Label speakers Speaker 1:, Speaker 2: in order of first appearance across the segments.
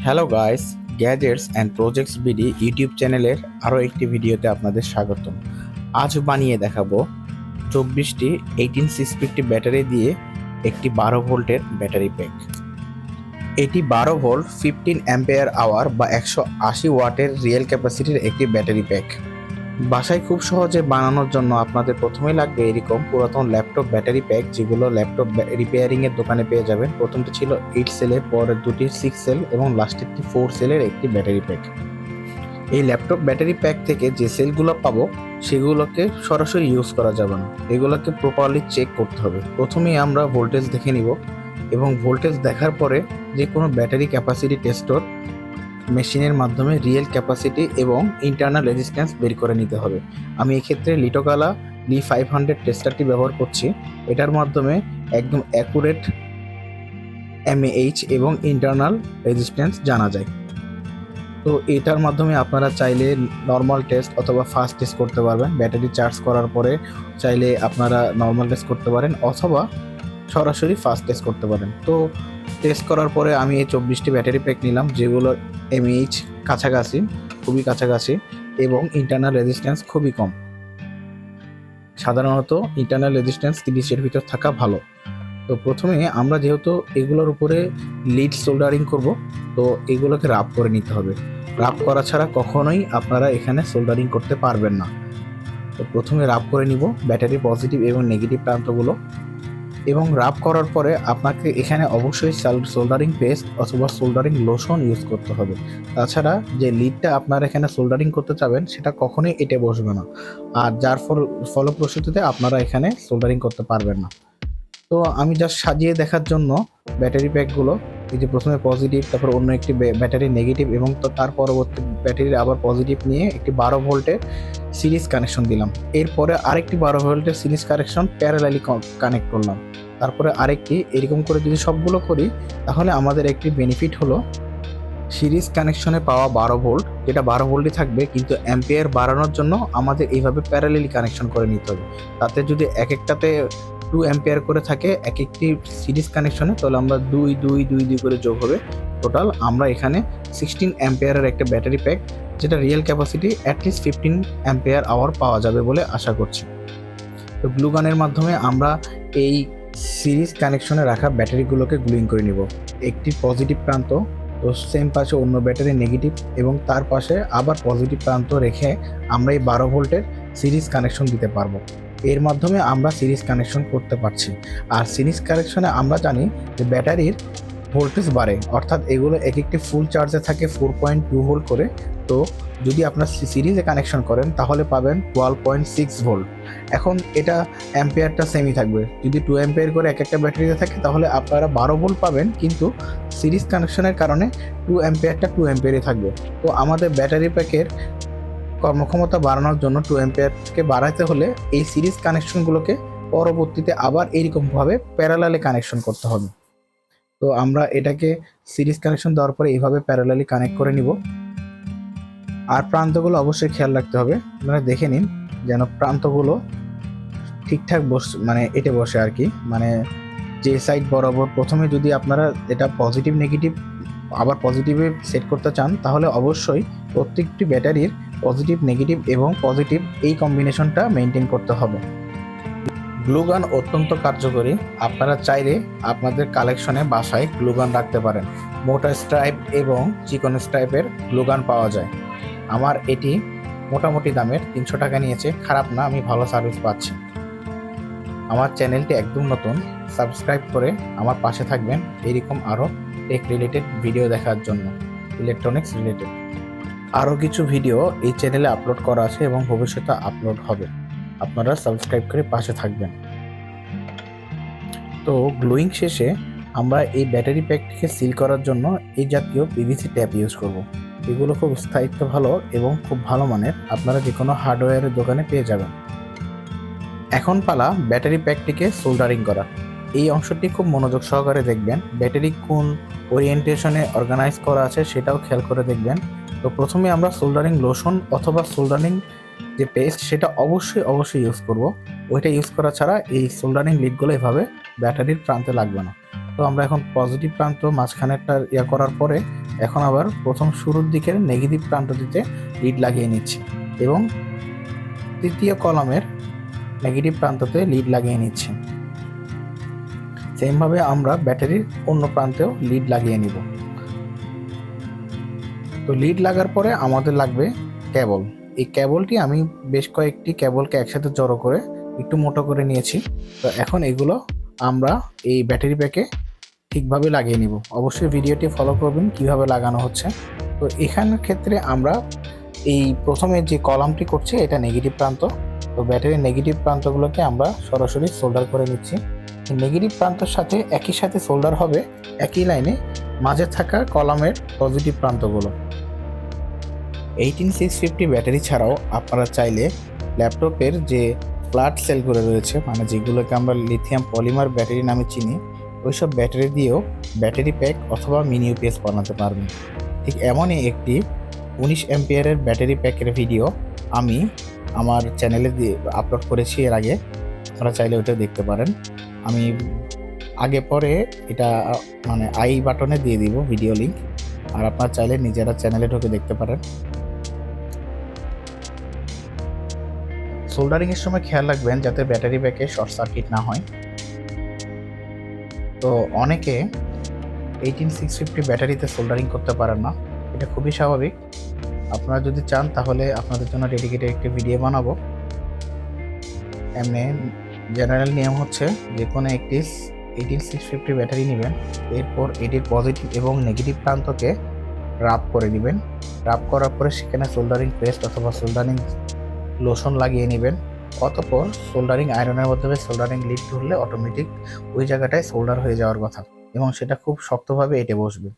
Speaker 1: Hello guys, gadgets and projects BD YouTube চ্যানেলের আরও একটি ভিডিওতে আপনাদের স্বাগতম। আজ বানিয়ে দেখাবো 24টি 18650 ব্যাটারি দিয়ে একটি 12 ভোল্টের ব্যাটারি প্যাক। এটি 12 ভোল্ট 15 অ্যাম্পিয়ার আওয়ার বা 180 ওয়াটের রিয়েল ক্যাপাসিটির একটি ব্যাটারি প্যাক। বাসায় খুব সহজে বানানোর জন্য আপনাদের প্রথমেই লাগবে এরকম পুরাতন ল্যাপটপ ব্যাটারি প্যাক, যেগুলো ল্যাপটপ রিপেয়ারিংয়ের দোকানে পেয়ে যাবেন। প্রথমটি ছিল 8 সেলের, পরের দুটি 6 সেল এবং লাস্টেরটি 4 সেলের একটি ব্যাটারি প্যাক। এই ল্যাপটপ ব্যাটারি প্যাক থেকে যে সেলগুলো পাবো সেগুলোকে সরাসরি ইউজ করা যাবে না, এগুলোকে প্রপারলি চেক করতে হবে। প্রথমেই আমরা ভোল্টেজ দেখে নিব এবং ভোল্টেজ দেখার পরে যে কোনো ব্যাটারি ক্যাপাসিটি টেস্টর মেশিনের মাধ্যমে রিয়েল ক্যাপাসিটি এবং ইন্টারনাল রেজিস্ট্যান্স বের করে নিতে হবে। আমি এক্ষেত্রে লিটোকালা Li500 টেস্টারটি ব্যবহার করছি। এটার মাধ্যমে একদম অ্যাকুরেট এমএএইচ এবং ইন্টারনাল রেজিস্ট্যান্স জানা যায়। তো এটার মাধ্যমে আপনারা চাইলে নর্মাল টেস্ট অথবা ফাস্ট টেস্ট করতে পারবেন। ব্যাটারি চার্জ করার পরে চাইলে আপনারা নর্মাল টেস্ট করতে পারেন অথবা সরাসরি ফাস্ট টেস্ট করতে পারেন। তো টেস্ট করার পরে আমি এই 24টি ব্যাটারি প্যাক নিলাম, যেগুলো এমএইচ কাছাকাছি, খুবই কাছাকাছি এবং ইন্টারনাল রেজিস্ট্যান্স খুবই কম। সাধারণত ইন্টারনাল রেজিস্ট্যান্স 30-এর ভিতর থাকা ভালো। তো প্রথমে আমরা যেহেতু এগুলোর উপরে লিড সোল্ডারিং করব, তো এগুলোকে রাব করে নিতে হবে। রাব করা ছাড়া কখনোই আপনারা এখানে সোল্ডারিং করতে পারবেন না। তো প্রথমে রাব করে নিব ব্যাটারি পজিটিভ এবং নেগেটিভ প্রান্তগুলো, এবং রাব করার পরে আপনাকে এখানে অবশ্যই সোল্ডারিং পেস্ট অথবা সোল্ডারিং লোশন ইউজ করতে হবে। তাছাড়া যে লিডটা আপনারা এখানে সোল্ডারিং করতে চাবেন সেটা কখনোই এঁটে বসবে না, আর যার ফলপ্রসূতিতে আপনারা এখানে সোল্ডারিং করতে পারবেন না। তো আমি জাস্ট সাজিয়ে দেখার জন্য ব্যাটারি প্যাকগুলো, এই যে প্রথমে পজিটিভ, তারপর অন্য একটি ব্যাটারি নেগেটিভ এবং তো তার পরবর্তী ব্যাটারির আবার পজিটিভ নিয়ে একটি 12 ভোল্টের সিরিজ কানেকশন দিলাম। এরপরে আরেকটি 12 ভোল্টের সিরিজ কানেকশন প্যারালালি কানেক্ট করলাম। তারপরে আরেকটি, এরকম করে যদি সবগুলো করি তাহলে আমাদের একটি বেনিফিট হলো সিরিজ কানেকশনে পাওয়া 12 ভোল্ট, যেটা 12 ভোল্টই থাকবে, কিন্তু অ্যাম্পিয়ার বাড়ানোর জন্য আমাদের এইভাবে প্যারালালি কানেকশন করে নিতে হবে। তাতে যদি এক একটাতে 2 অ্যাম্পিয়ার করে থাকে এক একটি সিরিজ কানেকশনে, তাহলে আমরা 2 2 2 2 করে যোগ হবে। টোটাল আমরা এখানে 16 অ্যাম্পিয়ারের একটা ব্যাটারি প্যাক, যেটা real capacity at least 15 ampere hour পাওয়া যাবে বলে আশা করছি। তো গ্লু গানের মাধ্যমে আমরা এই সিরিজ কানেকশনে রাখা ব্যাটারিগুলোকে গ্লুইং করে নিব। একটি পজিটিভ প্রান্ত, তো সেম পাশে অন্য ব্যাটারি নেগেটিভ এবং তার পাশে আবার পজিটিভ প্রান্ত রেখে আমরা এই 12 ভোল্টের সিরিজ কানেকশন দিতে পারবো। এর মাধ্যমে আমরা সিরিজ কানেকশন করতে পারছি। আর সিরিজ কানেকশনে আমরা জানি যে ব্যাটারির ভোল্টেজ বাড়ে, অর্থাৎ এগুলো এক একটি ফুল চার্জে থাকে 4.2 ভোল্ট করে। তো যদি আপনার সিরিজে কানেকশন করেন তাহলে পাবেন 12.6 ভোল্ট। এখন এটা অ্যাম্পিয়ারটা সেমই থাকবে। যদি 2 অ্যাম্পিয়ার করে এক একটা ব্যাটারিতে থাকে তাহলে আপনারা 12 ভোল্ট পাবেন, কিন্তু সিরিজ কানেকশনের কারণে 2 অ্যাম্পিয়ারটা 2 অ্যাম্পিয়ারই থাকবে। তো আমাদের ব্যাটারি প্যাকের কর্মক্ষমতা বাড়ানোর জন্য 2 অ্যাম্পিয়ারকে বাড়াতে হলে এই সিরিজ কানেকশনগুলোকে পরবর্তীতে আবার এইরকমভাবে প্যারালালে কানেকশন করতে হবে। তো আমরা এটাকে সিরিজ কানেকশন দেওয়ার পরে এইভাবে প্যারালালি কানেক্ট করে নিব। আর প্রান্তগুলো অবশ্যই খেয়াল রাখতে হবে, আপনারা দেখে নিন যেন প্রান্তগুলো ঠিকঠাক এটে বসে আর কি। মানে যে সাইড বরাবর প্রথমে যদি আপনারা এটা পজিটিভ নেগেটিভ আবার পজিটিভে সেট করতে চান, তাহলে অবশ্যই প্রত্যেকটি ব্যাটারির পজিটিভ নেগেটিভ এবং পজিটিভ এই কম্বিনেশনটা মেনটেন করতে হবে। গ্লুগান অত্যন্ত কার্যকরী। আপনারা চাইলে আপনাদের কালেকশনে বাসায় গ্লুগান রাখতে পারেন। মোটা স্ট্রাইপ এবং চিকন স্ট্রাইপের গ্লুগান পাওয়া যায়। আমার এটি মোটামুটি দামের 300 টাকা নিয়েছে, খারাপ না, আমি ভালো সার্ভিস পাচ্ছি। আমার চ্যানেলটি একদম নতুন, সাবস্ক্রাইব করে আমার পাশে থাকবেন এরকম আরও টেক রিলেটেড ভিডিও দেখার জন্য, ইলেকট্রনিক্স রিলেটেড। আরও কিছু ভিডিও এই চ্যানেলে আপলোড করা আছে এবং ভবিষ্যতে আপলোড হবে, আপনারা সাবস্ক্রাইব করে পাশে থাকবেন। তো গ্লুইং শেষে আমরা এই ব্যাটারি প্যাকটিকে সিল করার জন্য এই জাতীয় পিভিসি ট্যাপ ইউজ করব। এগুলো খুব স্থায়িত্ব ভালো এবং খুব ভালো মানের, আপনারা যে কোনো হার্ডওয়্যারের দোকানে পেয়ে যাবেন। এখন পালা ব্যাটারি প্যাকটিকে সোল্ডারিং করা। এই অংশটি খুব মনোযোগ সহকারে দেখবেন, ব্যাটারি কোন ওরিয়েন্টেশনে অর্গানাইজ করা আছে সেটাও খেয়াল করে দেখবেন। তো প্রথমে আমরা সোল্ডারিং লোশন অথবা সোল্ডারিং যে পেস্ট সেটা অবশ্যই ইউজ করব। ওইটা ইউজ করা ছাড়া এই সোল্ডারিং লিডগুলো এভাবে ব্যাটারির প্রান্তে লাগবে না। তো আমরা এখন পজিটিভ প্রান্ত মাঝখানেরটা করার পরে এখন আবার প্রথম শুরুর দিকের নেগেটিভ প্রান্তটিতে লিড লাগিয়ে নিচ্ছি এবং তৃতীয় কলামের নেগেটিভ প্রান্ততে লিড লাগিয়ে নিচ্ছি। সেমভাবে আমরা ব্যাটারির অন্য প্রান্তেও লিড লাগিয়ে নিব। তো লিড লাগার পরে আমাদের লাগবে কেবল। এই কেবলটি আমি বেশ কয়েকটি কেবলকে একসাথে জড়ো করে একটু মোটা করে নিয়েছি। তো এখন এগুলো আমরা এই ব্যাটারি প্যাকে ঠিকভাবে লাগিয়ে নিব। অবশ্যই ভিডিওটি ফলো করবেন কিভাবে লাগানো হচ্ছে। তো এখানের ক্ষেত্রে আমরা এই প্রথমে যে কলামটি করছি এটা নেগেটিভ প্রান্ত। তো ব্যাটারির নেগেটিভ প্রান্তগুলোকে আমরা সরাসরি সোল্ডার করে নিচ্ছি। নেগেটিভ প্রান্তের সাথে একই সাথে সোল্ডার হবে একই লাইনে মাঝে থাকা কলামের পজিটিভ প্রান্তগুলো। 18650 ব্যাটারি ছাড়াও আপনারা চাইলে ল্যাপটপের যে ফ্ল্যাট সেলগুলো রয়েছে, মানে যেগুলোকে আমরা লিথিয়াম পলিমার ব্যাটারি নামে চিনি, ওইসব ব্যাটারি দিয়েও ব্যাটারি প্যাক অথবা মিনি ইউপিএস বানাতে পারবেন। ঠিক এমনই একটি 19 অ্যাম্পিয়ারের ব্যাটারি প্যাকের ভিডিও আমি আমার চ্যানেলে আপলোড করেছি এর আগে, আপনারা চাইলে ওইটা দেখতে পারেন। আমি আগে পরে এটা মানে আই বাটনে দিয়ে দিব ভিডিও লিঙ্ক, আর আপনারা চাইলে নিজেরা চ্যানেলে ঢুকে দেখতে পারেন। সোল্ডারিংয়ের সময় খেয়াল রাখবেন যাতে ব্যাটারি ব্যাকে শর্ট সার্কিট না হয়। তো অনেকে 18650 ব্যাটারিতে সোল্ডারিং করতে পারেন না, এটা খুবই স্বাভাবিক। আপনারা যদি চান তাহলে আপনাদের জন্য ডেডিকেটেড একটি ভিডিও বানাবো। এমনি জেনারেল নিয়ম হচ্ছে যে কোনো একটি 18650 ব্যাটারি নেবেন, এরপর এটির পজিটিভ এবং নেগেটিভ প্রান্তকে রাব করে নেবেন। রাব করার পরে সেখানে সোল্ডারিং পেস্ট অথবা সোল্ডারিং লোশন লাগিয়ে নেবেন। অতঃপর সোল্ডারিং আয়রনের মাধ্যমে সোল্ডারিং লিড ধরলে অটোমেটিক ওই জায়গাটায় সোল্ডার হয়ে যাওয়ার কথা এবং সেটা খুব শক্তভাবে এঁটে বসবে।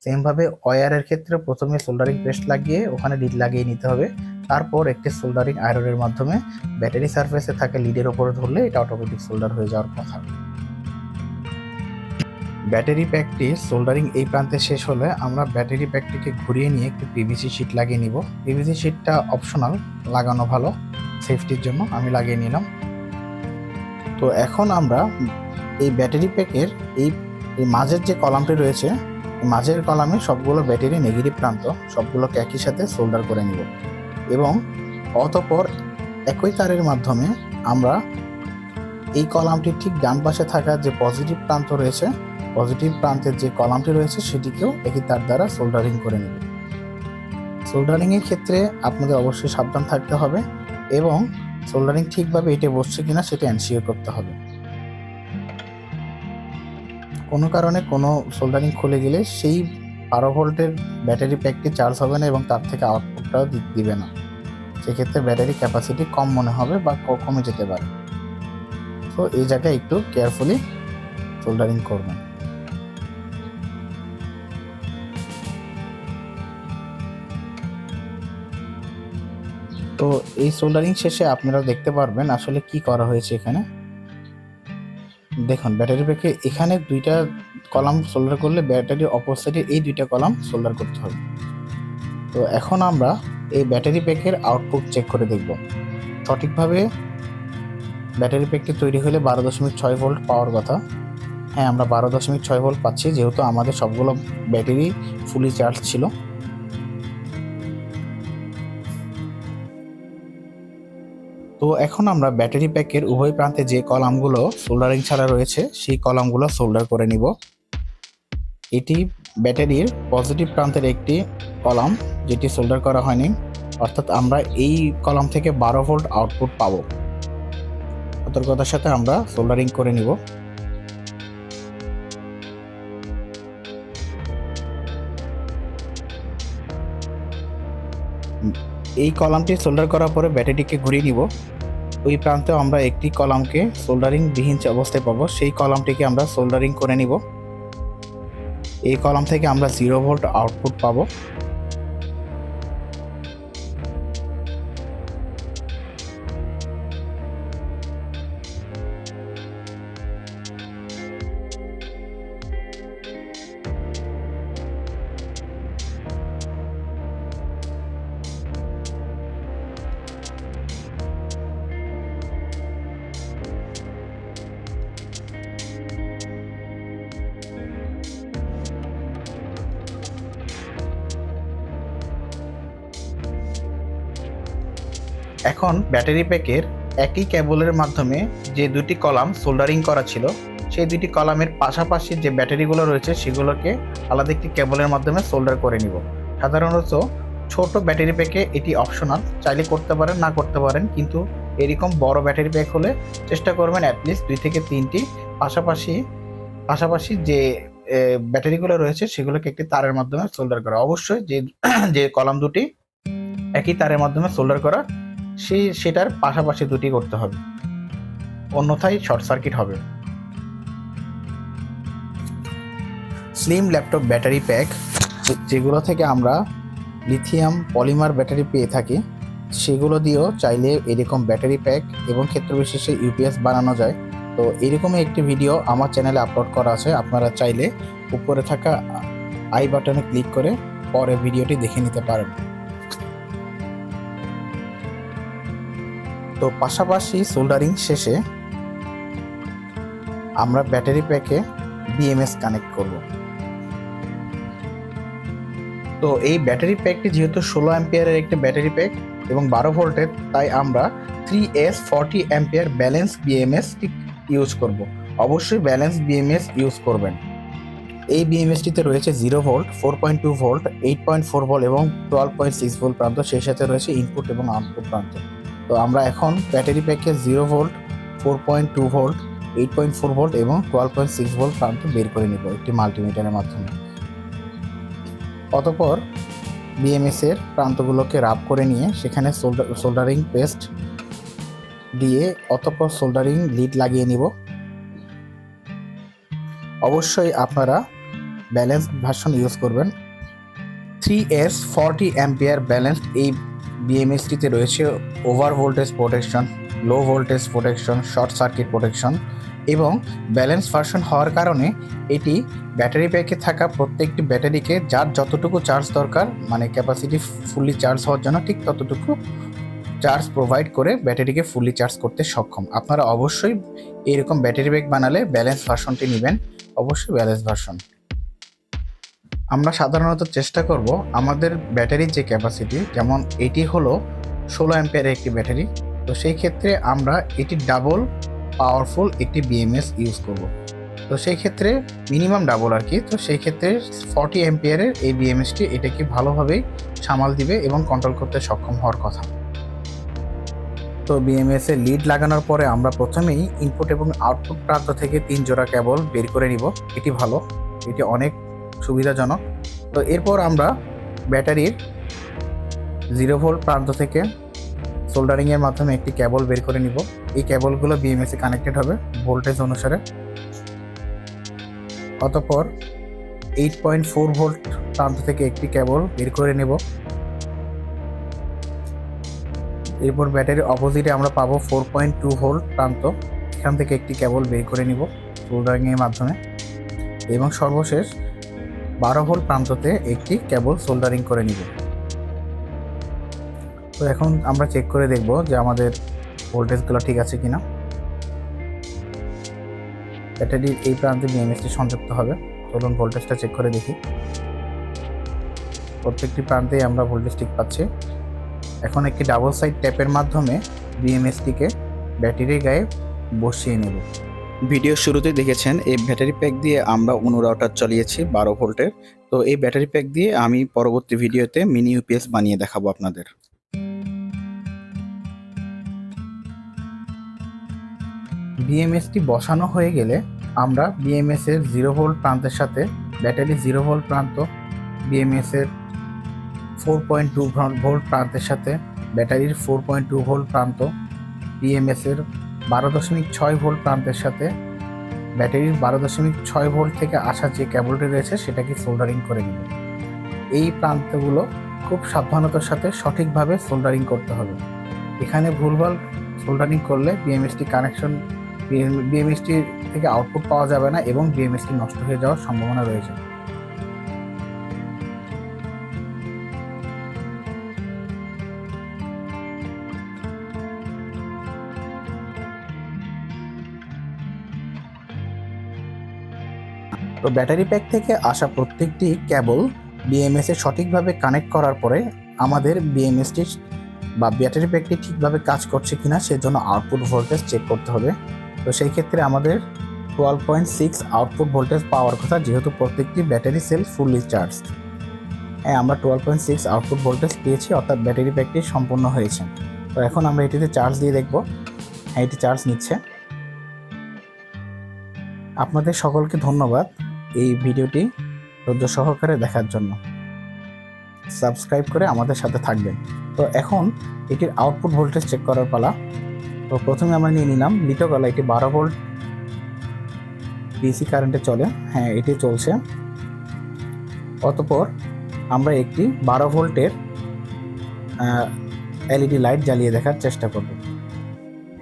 Speaker 1: সেমভাবে ওয়্যারের ক্ষেত্রে প্রথমে সোল্ডারিং পেস্ট লাগিয়ে ওখানে লিড লাগিয়ে নিতে হবে, তারপর একটি সোল্ডারিং আয়রনের মাধ্যমে ব্যাটারি সারফেসে থাকা লিডের ওপরে ধরলে এটা অটোমেটিক সোল্ডার হয়ে যাওয়ার কথা। ব্যাটারি প্যাকটি সোল্ডারিং এই প্রান্তে শেষ হলে আমরা ব্যাটারি প্যাকটিকে ঘুরিয়ে নিয়ে একটি পিভিসি শিট লাগিয়ে নিব। পিভিসি শিটটা অপশনাল, লাগানো ভালো, সেফটির জন্য আমি লাগিয়ে নিলাম। তো এখন আমরা এই ব্যাটারি প্যাকের এই মাঝের যে কলামটি রয়েছে, মাঝের কলামে সবগুলো ব্যাটারি নেগেটিভ প্রান্ত সবগুলোকে একই সাথে সোল্ডার করে নিব এবং অতঃপর একই তারের মাধ্যমে আমরা এই কলামটির ঠিক ডান পাশে থাকা যে পজিটিভ প্রান্ত রয়েছে, পজিটিভ প্রান্তের যে কলামটি রয়েছে সেটিকেও একই তার দ্বারা সোল্ডারিং করে নেব। সোল্ডারিংয়ের ক্ষেত্রে আপনাদের অবশ্যই সাবধান থাকতে হবে এবং সোল্ডারিং ঠিকভাবে এটে বসছে কিনা সেটা এনশিওর করতে হবে। কোনো কারণে কোনো সোল্ডারিং খুলে গেলে সেই 12 ভোল্টের ব্যাটারি প্যাকটি চার্জ হবে না এবং তার থেকে আউটপুটটাও দিবে না। সেক্ষেত্রে ব্যাটারি ক্যাপাসিটি কম মনে হবে বা কমে যেতে পারে। তো এই জায়গায় একটু কেয়ারফুলি সোল্ডারিং করবেন। তো এই সোল্ডারিং শেষে আপনারা দেখতে পারবেন আসলে কি করা হয়েছে এখানে। দেখুন ব্যাটারি প্যাকে এখানে দুইটা কলাম সোল্ডার করলে ব্যাটারির অপর সাইডে এই দুইটা কলাম সোল্ডার করতে হবে। তো এখন আমরা এই ব্যাটারি প্যাকের আউটপুট চেক করে দেখব সঠিকভাবে ব্যাটারি প্যাকটি তৈরি হলে 12.6 ভোল্ট পাওয়ার কথা। হ্যাঁ, আমরা 12.6 ভোল্ট পাচ্ছি যেহেতু আমাদের সবগুলো ব্যাটারি ফুলি চার্জ ছিল। তো এখন আমরা ব্যাটারি প্যাকের উভয় প্রান্তে যে কলামগুলো সোল্ডারিং ছাড়া রয়েছে সেই কলামগুলো সোল্ডার করে নিব। এটি ব্যাটারির পজিটিভ প্রান্তের একটি কলাম যেটি সোল্ডার করা হয়নি, অর্থাৎ আমরা এই কলাম থেকে 12 ভোল্ট আউটপুট পাবো। সতর্কতার সাথে আমরা সোল্ডারিং করে নিব। এই কলামটি সোল্ডার করার পরে ব্যাটারিটিকে ঘুরিয়ে নিব। ওই প্রান্তেও আমরা একটি কলামকে সোল্ডারিং বিহীন অবস্থায় পাবো, সেই কলামটিকে আমরা সোল্ডারিং করে নিব। এই কলাম থেকে আমরা 0 ভোল্ট আউটপুট পাবো। এখন ব্যাটারি প্যাকের একই কেবলের মাধ্যমে যে দুটি কলাম সোল্ডারিং করা ছিল, সেই দুটি কলামের পাশাপাশি যে ব্যাটারিগুলো রয়েছে সেগুলোকে আলাদা একটি কেবলের মাধ্যমে সোল্ডার করে নিব। সাধারণত ছোট ব্যাটারি প্যাকে এটি অপশনাল, চাইলে করতে পারেন না করতে পারেন, কিন্তু এরকম বড় ব্যাটারি প্যাক হলে চেষ্টা করবেন অ্যাটলিস্ট 2 থেকে 3টি পাশাপাশি যে ব্যাটারিগুলো রয়েছে সেগুলোকে একটি তারের মাধ্যমে সোল্ডার করা। অবশ্যই যে কলাম দুটি একই তারের মাধ্যমে সোল্ডার করা সেটার পাশাপাশি দুটি করতে হবে, অন্যথায় শর্ট সার্কিট হবে। স্লিম ল্যাপটপ ব্যাটারি প্যাক, যেগুলো থেকে আমরা লিথিয়াম পলিমার ব্যাটারি পেয়ে থাকি, সেগুলো দিয়েও চাইলে এরকম ব্যাটারি প্যাক এবং ক্ষেত্র বিশেষে ইউপিএস বানানো যায়। তো এরকমই একটি ভিডিও আমার চ্যানেলে আপলোড করা আছে, আপনারা চাইলে উপরে থাকা আই বাটনে ক্লিক করে পরে ভিডিওটি দেখে নিতে পারেন। তো পাশাপাশি সোল্ডারিং শেষে আমরা ব্যাটারি প্যাকে বিএমএস কানেক্ট করব। তো এই ব্যাটারি প্যাকটি যেহেতু 16 অ্যাম্পিয়ারের একটি ব্যাটারি প্যাক এবং 12 ভোল্টের, তাই আমরা 3S 40 ampere balance BMS use করব। অবশ্যই ব্যালেন্স বিএমএস ইউজ করবেন। এই বিএমএসটিতে রয়েছে 0 ভোল্ট, 4.2 ভোল্ট, 8.4 ভোল্ট এবং 12.6 ভোল্ট প্রান্ত, সেই সাথে রয়েছে ইনপুট এবং আউটপুট প্রান্ত। তো আমরা এখন ব্যাটারি প্যাকে 0 ভোল্ট, 4.2 ভোল্ট, 8.4 ভোল্ট এবং 12.6 ভোল্ট প্রান্ত বের করে নিব একটি মাল্টিমিটারের মাধ্যমে। অতঃপর বিএমএস এর প্রান্তগুলোকে রাব করে নিয়ে সেখানে সোল্ডারিং পেস্ট দিয়ে অতঃপর সোল্ডারিং লিড লাগিয়ে নিব। অবশ্যই আপনারা ব্যালেন্স ভার্সন ইউজ করবেন। 3S 40 অ্যাম্পিয়ার ব্যালেন্স এই বিএমএসটিতে রয়েছে over voltage protection, low voltage protection, short circuit protection এবং ব্যালেন্স ভার্সন হওয়ার কারণে এটি ব্যাটারি প্যাকে থাকা প্রত্যেকটি ব্যাটারিকে যার যতটুকু চার্জ দরকার, মানে ক্যাপাসিটি ফুললি চার্জ হওয়ার জন্য ঠিক ততটুকু চার্জ প্রোভাইড করে ব্যাটারিকে ফুললি চার্জ করতে সক্ষম। আপনারা অবশ্যই এরকম ব্যাটারি প্যাক বানালে ব্যালেন্স ভার্সনটি নেবেন, অবশ্যই ব্যালেন্স ভার্সন। আমরা সাধারণত চেষ্টা করব আমাদের ব্যাটারির যে ক্যাপাসিটি, যেমন এটি হলো 16 অ্যাম্পিয়ারের একটি ব্যাটারি, তো সেই ক্ষেত্রে আমরা এটি ডাবল পাওয়ারফুল একটি বিএমএস ইউজ করব। তো সেই ক্ষেত্রে মিনিমাম ডাবল আর কি। তো সেই ক্ষেত্রে 40 অ্যাম্পিয়ারের এই বিএমএসটি এটাকে ভালোভাবেই সামাল দিবে এবং কন্ট্রোল করতে সক্ষম হওয়ার কথা। তো বিএমএস এর লিড লাগানোর পরে আমরা প্রথমেই ইনপুট এবং আউটপুট প্রান্ত থেকে 3 জোড়া কেবল বের করে নিব। এটি ভালো, এটি অনেক সুবিধাজনক। তো এরপর আমরা ব্যাটারির 0 ভোল্ট প্রান্ত থেকে সোল্ডারিংয়ের মাধ্যমে একটি কেবল বের করে নিব। এই কেবলগুলো বিএমএস এ কানেক্টেড হবে ভোল্টেজ অনুসারে। অতঃপর 8.4 ভোল্ট প্রান্ত থেকে একটি কেবল বের করে নেব। এরপর ব্যাটারির অপোজিটে আমরা পাবো 4.2 ভোল্ট প্রান্ত, এখান থেকে একটি কেবল বের করে নিব সোল্ডারিংয়ের মাধ্যমে এবং সর্বশেষ 12 ভোল্ট প্রান্ততে একটি কেবল সোল্ডারিং করে নিব। তো এখন আমরা চেক করে দেখব যে আমাদের ভোল্টেজগুলো ঠিক আছে কিনা। ব্যাটারির এই প্রান্তে বিএমএসটি সংযুক্ত হবে। চলুন ভোল্টেজটা চেক করে দেখি। প্রত্যেকটি প্রান্তেই আমরা ভোল্টেজ ঠিক পাচ্ছি। এখন একটি ডাবল সাইড ট্যাপের মাধ্যমে বিএমএসটিকে ব্যাটারির গায়ে বসিয়ে নেব। ভিডিও শুরুতে দেখেছেন এই ব্যাটারি প্যাক দিয়ে আমরা অনু রাউটার চালিয়েছি 12 ভোল্টের। তো এই ব্যাটারি প্যাক দিয়ে আমি পরবর্তী ভিডিওতে মিনি ইউপিএস বানিয়ে দেখাবো আপনাদের। বিএমএসটি বসানো হয়ে গেলে আমরা বিএমএস এর 0 ভোল্ট প্রান্তের সাথে ব্যাটারি 0 ভোল্ট প্রান্ত, বিএমএস এর 4.2 ভোল্ট প্রান্তের সাথে ব্যাটারির 4.2 ভোল্ট প্রান্ত, বিএমএস এর 12.6 ভোল্ট প্রান্তের সাথে ব্যাটারির 12.6 ভোল্ট থেকে আসা যে কেবলটি রয়েছে সেটাকে সোল্ডারিং করে নেব। এই প্রান্তগুলো খুব সাবধানতার সাথে সঠিকভাবে সোল্ডারিং করতে হবে। এখানে ভুলভাল সোল্ডারিং করলে বিএমএসটি থেকে আউটপুট পাওয়া যাবে না এবং বিএমএসটি নষ্ট হয়ে যাওয়ার সম্ভাবনা রয়েছে। তো ব্যাটারি প্যাক থেকে আসা প্রত্যেকটি কেবল বিএমএস এ সঠিকভাবে কানেক্ট করার পরে আমাদের বিএমএসটি বা ব্যাটারি প্যাকটি ঠিকভাবে কাজ করছে কিনা সেজন্য আউটপুট ভোল্টেজ চেক করতে হবে। তো সেই ক্ষেত্রে আমাদের 12.6 আউটপুট ভোল্টেজ পাওয়ার কথা, যেহেতু প্রত্যেকটি ব্যাটারি সেল ফুললি চার্জ। হ্যাঁ, আমরা 12.6 আউটপুট ভোল্টেজ পেয়েছি, অর্থাৎ ব্যাটারি প্যাকটি সম্পূর্ণ হয়েছে। তো এখন আমরা এটিতে চার্জ দিয়ে দেখব। হ্যাঁ, এটি চার্জ নিচ্ছে। আপনাদের সকলকে ধন্যবাদ এই ভিডিওটি ধৈর্য সহকারে দেখার জন্য। সাবস্ক্রাইব করে আমাদের সাথে থাকবেন। তো এখন এটির আউটপুট ভোল্টেজ চেক করার পালা। তো প্রথমে আমরা নিয়ে নিলাম লিটোগালা, এটি 12 ভোল্ট ডিসি কারেন্টে চলে। হ্যাঁ, এটি চলছে। অতঃপর আমরা একটি 12 ভোল্টের এলইডি লাইট জ্বালিয়ে দেখার চেষ্টা করব।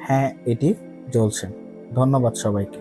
Speaker 1: হ্যাঁ, এটি জ্বলছে। ধন্যবাদ সবাইকে।